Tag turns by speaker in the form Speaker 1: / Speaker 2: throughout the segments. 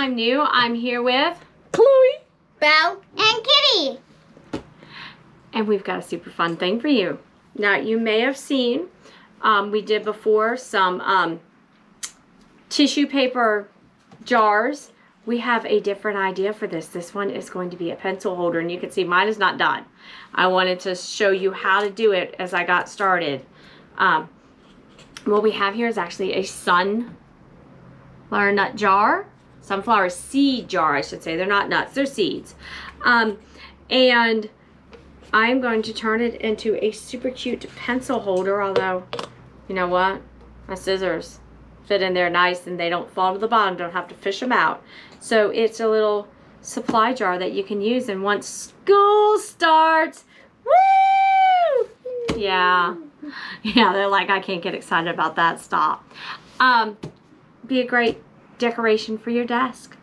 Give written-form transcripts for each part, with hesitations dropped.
Speaker 1: I'm new. I'm here with Chloe,
Speaker 2: Belle, and Kitty.
Speaker 1: and we've got a super fun thing for you. Now, you may have seen, we did before some tissue paper jars. We have a different idea for this. This one is going to be a pencil holder, and you can see mine is not done. I wanted to show you how to do it as I got started. What we have here is actually a sunflower nut jar. Sunflower seed jar, I should say. They're not nuts, they're seeds. And I'm going to turn it into a super cute pencil holder, although, you know what? My scissors fit in there nice and they don't fall to the bottom, don't have to fish them out. So it's a little supply jar that you can use, and once school starts, woo! Yeah, they're like, I can't get excited about that, stop. Be a great decoration for your desk.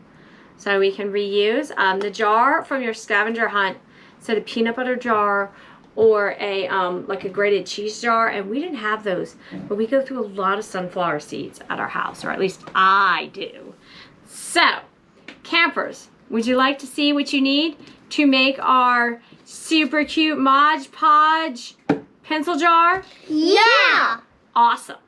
Speaker 1: So we can reuse the jar from your scavenger hunt. Said a peanut butter jar or a like a grated cheese jar, and we didn't have those, but we go through a lot of sunflower seeds at our house, or at least I do. So campers, would you like to see what you need to make our super cute Mod Podge pencil jar?
Speaker 2: Yeah!
Speaker 1: Awesome.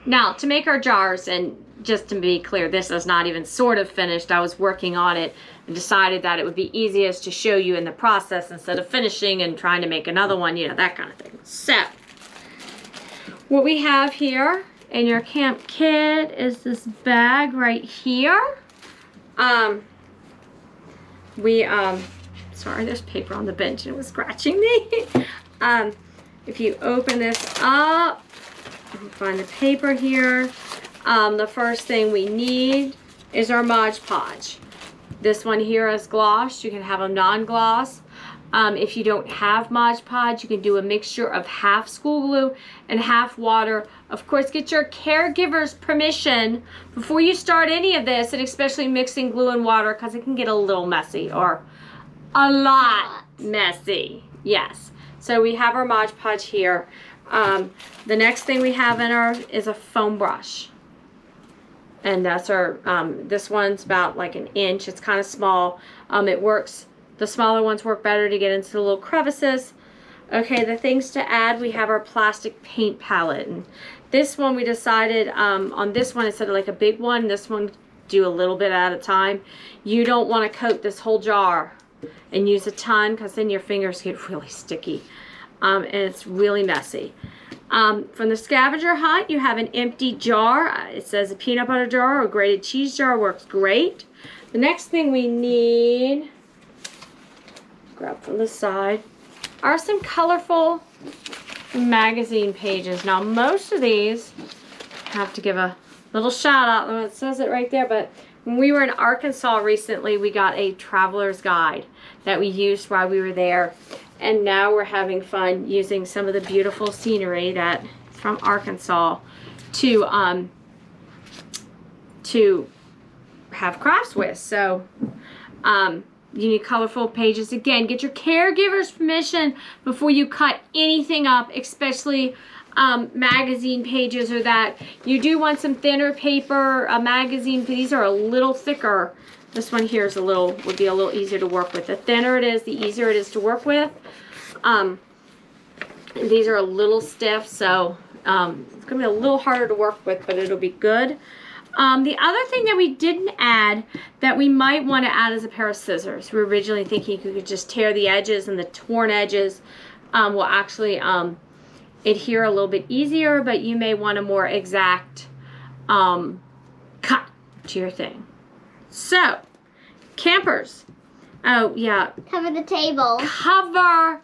Speaker 1: Now, to make our jars, and just to be clear, this is not even sort of finished. I was working on it and decided that it would be easiest to show you in the process instead of finishing and trying to make another one, you know, that kind of thing. So, what we have here in your camp kit is this bag right here. Sorry, there's paper on the bench and it was scratching me. If you open this up, you can find the paper here. The first thing we need is our Mod Podge. This one here is gloss. You can have a non-gloss. If you don't have Mod Podge, you can do a mixture of half school glue and half water. Of course, get your caregiver's permission before you start any of this, and especially mixing glue and water, because it can get a little messy, or a lot messy. Yes. So we have our Mod Podge here. The next thing we have in our is a foam brush. And that's our, this one's about like an inch. It's kind of small. It works, the smaller ones work better to get into the little crevices. Okay, the things to add, we have our plastic paint palette. And this one we decided, on this one, instead of like a big one, this one do a little bit at a time. You don't want to coat this whole jar and use a ton, because then your fingers get really sticky. And it's really messy. From the scavenger hunt, you have an empty jar. It says a peanut butter jar or grated cheese jar, works great. The next thing we need, grab from the side, are some colorful magazine pages. Now, most of these, have to give a little shout out. It says it right there, but when we were in Arkansas recently, we got a traveler's guide that we used while we were there. And now we're having fun using some of the beautiful scenery that's from Arkansas to have crafts with. So you need colorful pages. Again, get your caregiver's permission before you cut anything up, especially magazine pages or that. You do want some thinner paper, magazine. These are a little thicker. This one here is would be a little easier to work with. The thinner it is, the easier it is to work with. These are a little stiff, so it's going to be a little harder to work with, but it'll be good. The other thing that we didn't add that we might want to add is a pair of scissors. We were originally thinking you could just tear the edges, and the torn edges will actually adhere a little bit easier, but you may want a more exact cut to your thing. So, campers, oh yeah.
Speaker 2: Cover the table.
Speaker 1: Cover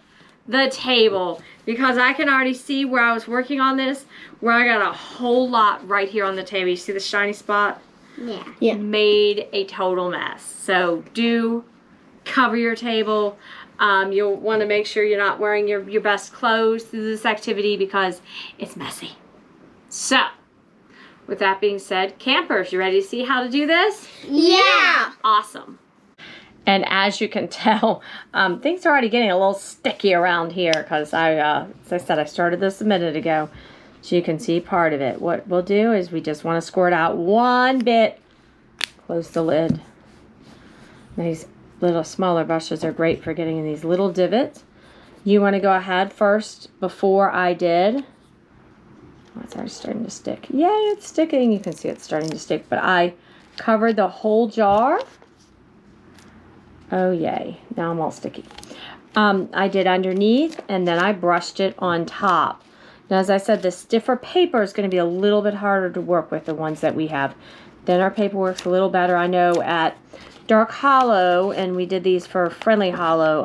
Speaker 1: the table, because I can already see where I was working on this, where I got a whole lot right here on the table. You see the shiny spot?
Speaker 2: Yeah.
Speaker 1: Made a total mess. So do cover your table. You'll want to make sure you're not wearing your best clothes through this activity, because it's messy. So, with that being said, campers, you ready to see how to do this?
Speaker 2: Yeah!
Speaker 1: Awesome. And as you can tell, things are already getting a little sticky around here, because as I said, I started this a minute ago. So you can see part of it. What we'll do is we just want to squirt out one bit close the lid. These little smaller brushes are great for getting in these little divots. You want to go ahead first before I did. Oh, it's already starting to stick. Yay, it's sticking. You can see it's starting to stick, but I covered the whole jar. Oh, yay. Now I'm all sticky. I did underneath, and then I brushed it on top. Now, as I said, the stiffer paper is going to be a little bit harder to work with, the ones that we have. Then our paper works a little better. I know at Dark Hollow, and we did these for Friendly Hollow.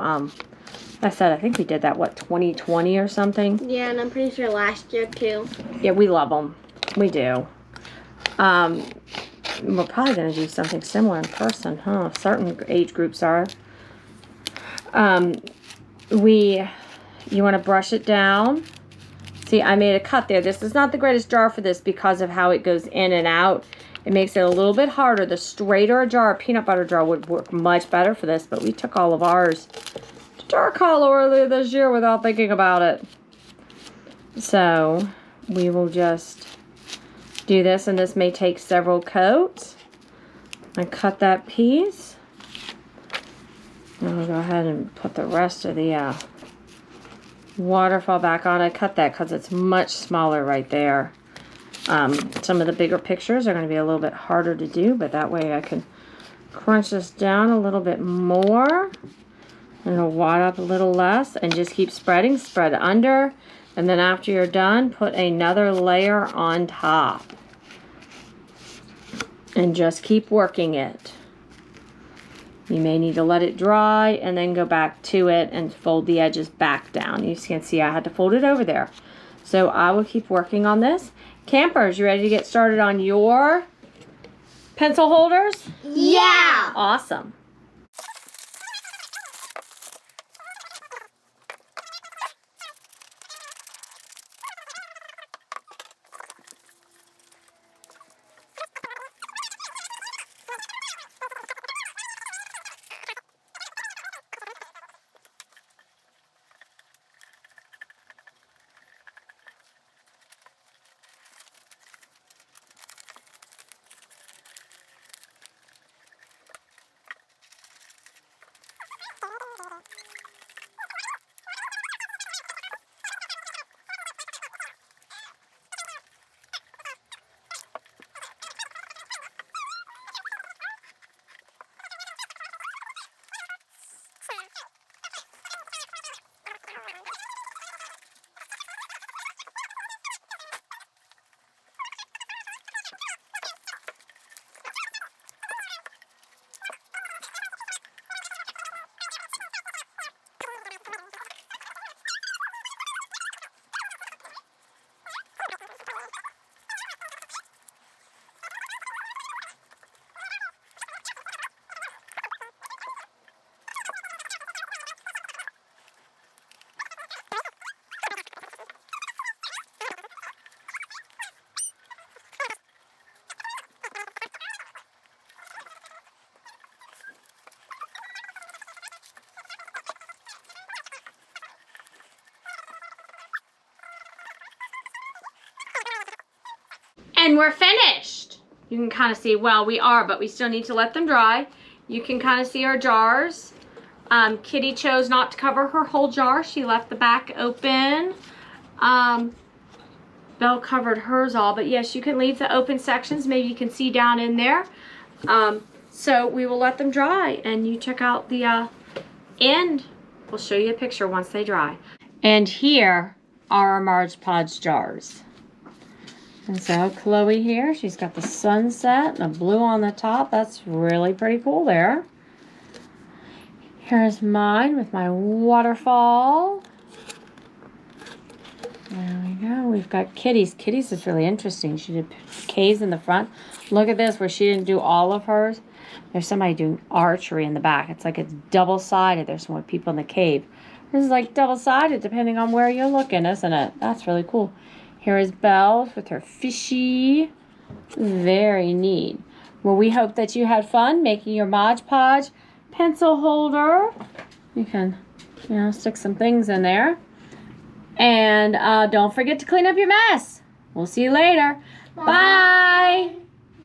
Speaker 1: I think we did that, what, 2020 or something?
Speaker 2: Yeah, and I'm pretty sure last year too.
Speaker 1: Yeah, we love them. We do. We're probably going to do something similar in person, huh? Certain age groups are. You want to brush it down. See, I made a cut there. This is not the greatest jar for this because of how it goes in and out. It makes it a little bit harder. The straighter a jar, a peanut butter jar, would work much better for this, but we took all of ours to Dark Hollow earlier this year without thinking about it. So, we will just do this, and this may take several coats. I cut that piece. And we'll go ahead and put the rest of the waterfall back on. I cut that because it's much smaller right there. Some of the bigger pictures are going to be a little bit harder to do, but that way I can crunch this down a little bit more. And it'll wad up a little less, and just keep spreading. Spread under, and then after you're done, put another layer on top. And just keep working it. You may need to let it dry and then go back to it and fold the edges back down. You can see I had to fold it over there. So I will keep working on this. Campers, you ready to get started on your pencil holders?
Speaker 2: Yeah.
Speaker 1: Awesome. And we're finished. You can kind of see, well, we are, but we still need to let them dry. You can kind of see our jars. Kitty chose not to cover her whole jar. She left the back open. Belle covered hers all, but yes, you can leave the open sections. Maybe you can see down in there. So we will let them dry, and you check out the end. We'll show you a picture once they dry. And here are our Marge Podge jars. And so Chloe here, she's got the sunset and a blue on the top. That's really pretty cool there. Here's mine with my waterfall. There we go. We've got Kitty's. Kitty's is really interesting. She did caves in the front. Look at this where she didn't do all of hers. There's somebody doing archery in the back. It's like it's double-sided. There's some more people in the cave. This is like double-sided depending on where you're looking, isn't it? That's really cool. Here is Belle with her fishy. Very neat. Well, we hope that you had fun making your Mod Podge pencil holder. You can, stick some things in there. And don't forget to clean up your mess. We'll see you later. Bye.